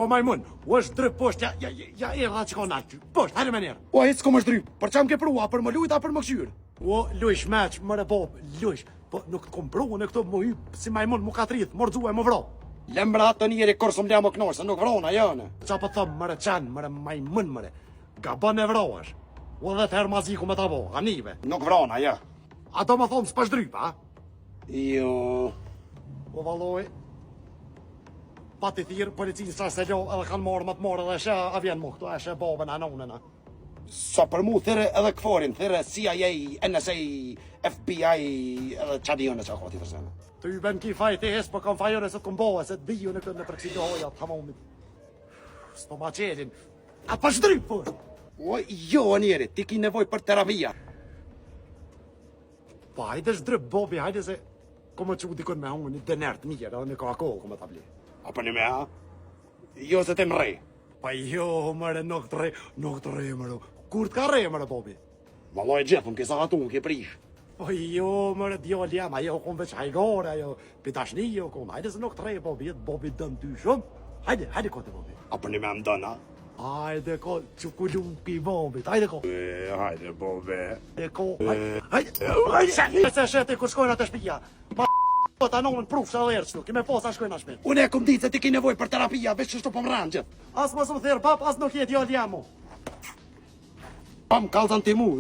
O majmun, u është dryp poshtë, ja erdha që ka nalë ty. Poshtë, hajde me njerë. O, hecë s'ko më shdryp, për çam ke prua, për më lujt a për më këshyrë? O, lujsh meq, mëre bob, lujsh. Po nuk të kom pru në këto më hyp si majmun mu katrit, më rëzue më vro. Lembra të njeri kur s'm le më knosh, se nuk vrona jone. Qa po thëm, mëre qanë, mëre majmun, mëre. Gabon e vrohesh. U edhe të herë maziku me ta bo, ganive. Nuk vrona, ja. A do më thonë s'pa shdryp, a? Jo. O valoj. Pati thirë, policinë sa se lo edhe kanë marrë më të marrë edhe shë a vjen mu këtu, e shë babën anonën. Sa për mu thire edhe këforin, thire CIA, NSA, FBI, edhe qadion e që akoti tërsene. Të ju ben ki fajti hes, po kam fajore se të kumbohe, se të biju në këtë në përkësi të hoja, të hamomit. S'po ma qelin. A pa shdryp, po? O, jo, njeri, ti ki nevoj për terapia. Po, hajde shdryp, Bobi, hajde se... Ko më që dikon me unë një denert mirë, edhe me ka kohë, ko më ta bli. A për një me ha? Jo se te më rej. Pa jo, mëre, nuk të re, mëre. Kur të ka re, mëre, Bobi? Valoj gjithë, më kesa atu, më ke prish. Po jo, mëre, djall jam, ajo kom veç hajgore, ajo pitashni, jo kom. Hajde se nuk të re, Bobi, jetë Bobi dënë ty shumë. Hajde kote, Bobi. A për një me më dënë, ha? Hajde ko, që ku lumë pi Bobit, hajde ko. Hajde, Bobi. Hajde ko, hajde. Se shete kur shkojnë atë shpija. Po ta nonën pruf se edhe erë qëtu, kime posa shkojnë a shpit. Unë e kom ditë se ti ki nevoj për terapia, veç që shto po më ranë gjithë. As mos më thirë pap, as nuk jetë jallë jam mu. Pam kalzan ti mu.